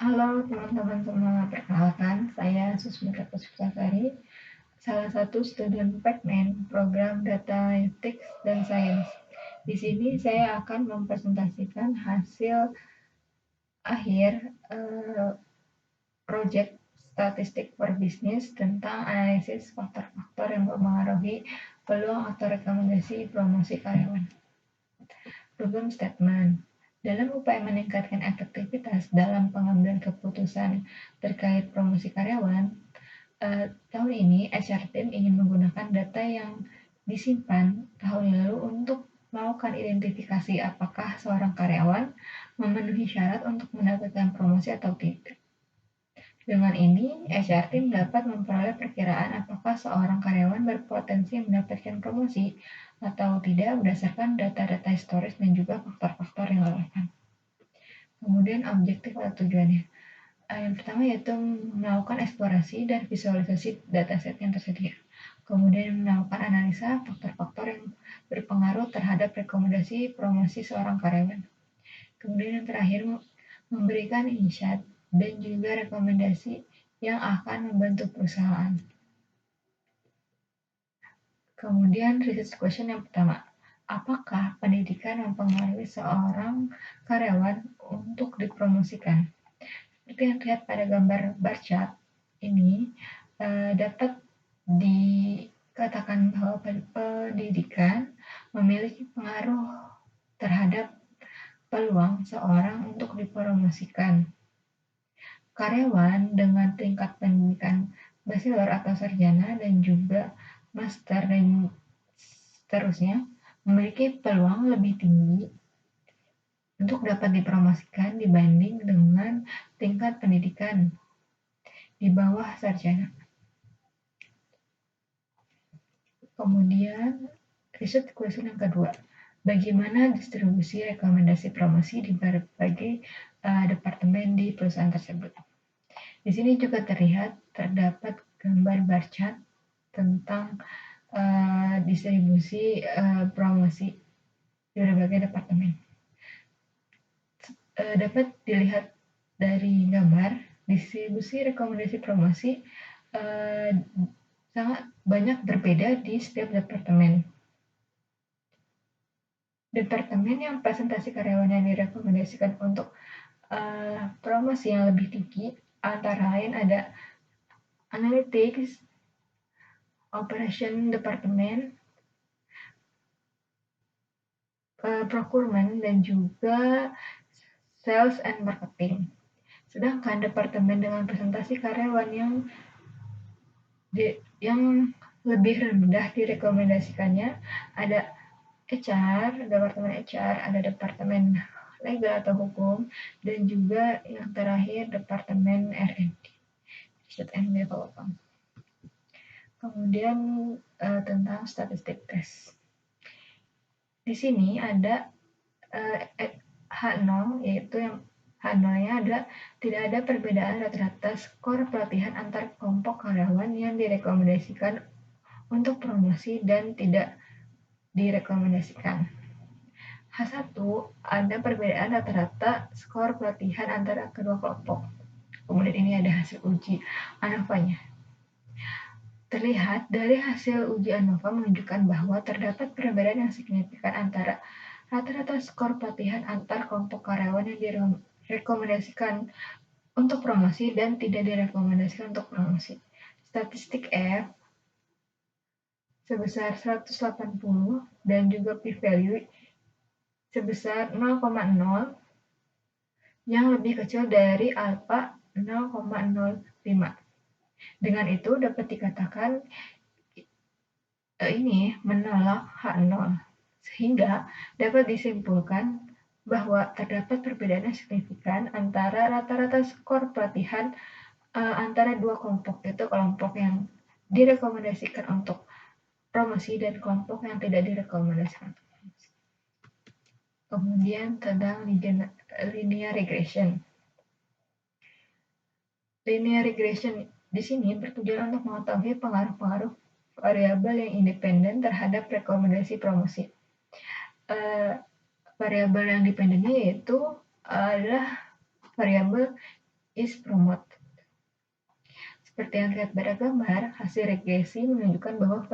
Halo teman-teman semua, perkenalkan saya Susmita Puspasari, salah satu student Pacman program Data Ethics dan Science. Di sini saya akan mempresentasikan hasil akhir proyek statistik per bisnis tentang analisis faktor-faktor yang mempengaruhi peluang atau rekomendasi promosi karyawan. Problem statement. Dalam upaya meningkatkan efektivitas dalam pengambilan keputusan terkait promosi karyawan, tahun ini HR Team ingin menggunakan data yang disimpan tahun lalu untuk melakukan identifikasi apakah seorang karyawan memenuhi syarat untuk mendapatkan promosi atau tidak. Dengan ini, HR Team dapat memperoleh perkiraan apakah seorang karyawan berpotensi mendapatkan promosi atau tidak berdasarkan data-data historis dan juga faktor-faktor yang relevan. Kemudian objektif atau tujuannya. Yang pertama yaitu melakukan eksplorasi dan visualisasi dataset yang tersedia. Kemudian melakukan analisa faktor-faktor yang berpengaruh terhadap rekomendasi promosi seorang karyawan. Kemudian yang terakhir, memberikan insight dan juga rekomendasi yang akan membantu perusahaan. Kemudian research question yang pertama, apakah pendidikan mempengaruhi seorang karyawan untuk dipromosikan? Seperti yang terlihat pada gambar bar chart ini, dapat dikatakan bahwa pendidikan memiliki pengaruh terhadap peluang seorang untuk dipromosikan. Karyawan dengan tingkat pendidikan bachelor atau sarjana dan juga master dan seterusnya memiliki peluang lebih tinggi untuk dapat dipromosikan dibanding dengan tingkat pendidikan di bawah sarjana. Kemudian, research question yang kedua, bagaimana distribusi rekomendasi promosi di berbagai departemen di perusahaan tersebut. Di sini juga terdapat gambar bar chart tentang distribusi promosi di berbagai departemen. Dapat dilihat dari gambar, distribusi rekomendasi promosi sangat banyak berbeda di setiap departemen. Departemen yang presentasi karyawan yang direkomendasikan untuk promosi yang lebih tinggi antara lain ada Analytics, Operation Department, Procurement, dan juga Sales and Marketing. Sedangkan departemen dengan presentasi karyawan yang lebih rendah direkomendasikannya ada HR, departemen HR, ada departemen legal atau hukum, dan juga yang terakhir departemen R&D, Research and Development. Kemudian tentang statistik tes. Di sini ada H0, yaitu yang H0-nya adalah tidak ada perbedaan rata-rata skor pelatihan antar kelompok karyawan yang direkomendasikan untuk promosi dan tidak direkomendasikan. H1 ada perbedaan rata-rata skor pelatihan antara kedua kelompok. Kemudian ini ada hasil uji ANOVA-nya. Terlihat dari hasil uji ANOVA menunjukkan bahwa terdapat perbedaan yang signifikan antara rata-rata skor pelatihan antar kelompok karyawan yang direkomendasikan untuk promosi dan tidak direkomendasikan untuk promosi. Statistik F sebesar 180 dan juga p-value sebesar 0,0 yang lebih kecil dari alfa 0,05. Dengan itu dapat dikatakan ini menolak H0, sehingga dapat disimpulkan bahwa terdapat perbedaan yang signifikan antara rata-rata skor pelatihan antara dua kelompok, yaitu kelompok yang direkomendasikan untuk promosi dan kelompok yang tidak direkomendasikan untuk promosi. Kemudian tentang linear regression. Linear regression di sini bertujuan untuk mengetahui pengaruh-pengaruh variabel yang independen terhadap rekomendasi promosi. Variabel yang independennya yaitu adalah variabel is promoted. Seperti yang terlihat pada gambar, hasil regresi menunjukkan bahwa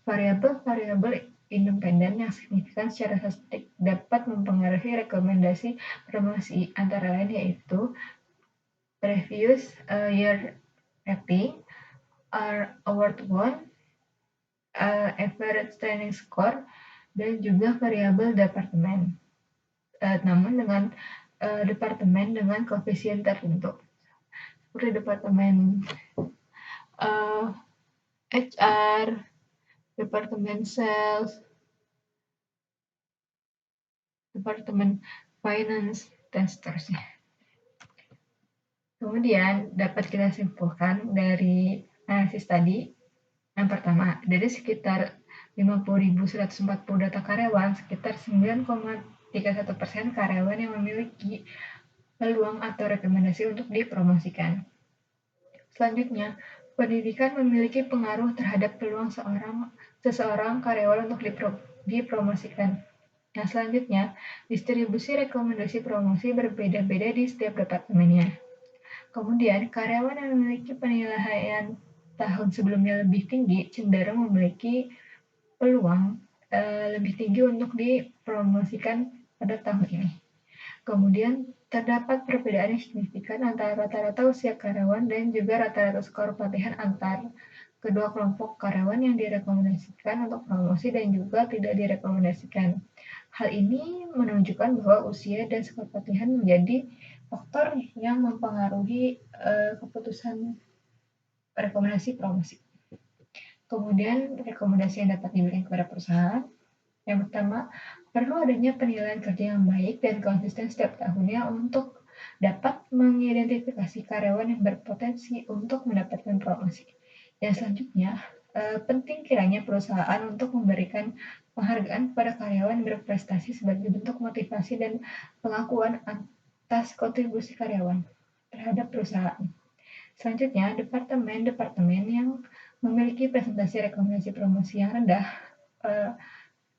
variabel-variabel independen yang signifikan secara statistik dapat mempengaruhi rekomendasi promosi, antara lain yaitu previous year rating, award won, average training score, dan juga variabel departemen. Namun dengan departemen dengan koefisien tertentu, seperti departemen HR, departemen sales, departemen finance, dan seterusnya. Kemudian dapat kita simpulkan dari analisis tadi. Yang pertama, dari sekitar 50.140 data karyawan, sekitar 9,31% karyawan yang memiliki peluang atau rekomendasi untuk dipromosikan. Selanjutnya, pendidikan memiliki pengaruh terhadap peluang seseorang karyawan untuk dipromosikan. Yang selanjutnya, distribusi rekomendasi promosi berbeda-beda di setiap departemennya. Kemudian, karyawan yang memiliki penilaian tahun sebelumnya lebih tinggi cenderung memiliki peluang lebih tinggi untuk dipromosikan pada tahun ini. Kemudian, terdapat perbedaan yang signifikan antara rata-rata usia karyawan dan juga rata-rata skor pelatihan antar kedua kelompok karyawan yang direkomendasikan untuk promosi dan juga tidak direkomendasikan. Hal ini menunjukkan bahwa usia dan skor pelatihan menjadi faktor yang mempengaruhi keputusan rekomendasi promosi. Kemudian, rekomendasi yang dapat diberikan kepada perusahaan. Yang pertama, perlu adanya penilaian kerja yang baik dan konsisten setiap tahunnya untuk dapat mengidentifikasi karyawan yang berpotensi untuk mendapatkan promosi. Yang selanjutnya, penting kiranya perusahaan untuk memberikan penghargaan kepada karyawan berprestasi sebagai bentuk motivasi dan pengakuan atas kontribusi karyawan terhadap perusahaan. Selanjutnya, departemen yang memiliki presentasi rekomendasi promosi yang rendah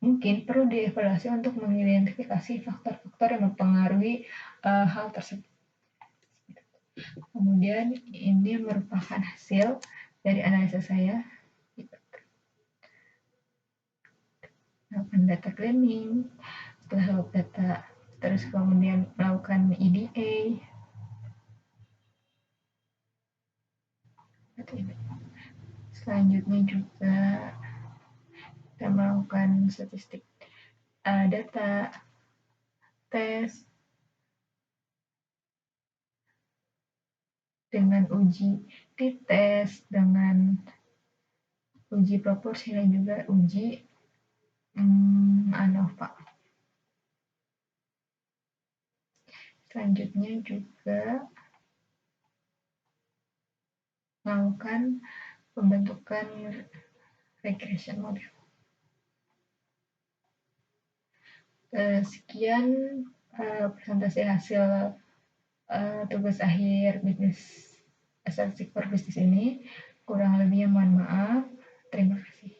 mungkin perlu dievaluasi untuk mengidentifikasi faktor-faktor yang mempengaruhi hal tersebut. Kemudian ini merupakan hasil dari analisa saya. Melakukan data cleaning, setelah data, terus kemudian melakukan EDA. Selanjutnya juga kita melakukan statistik data, tes, dengan uji t-test, dengan uji proporsi dan juga uji ANOVA. Selanjutnya juga melakukan pembentukan regression model. Sekian presentasi hasil tugas akhir bisnis statistik for bisnis ini. Kurang lebihnya mohon maaf. Terima kasih.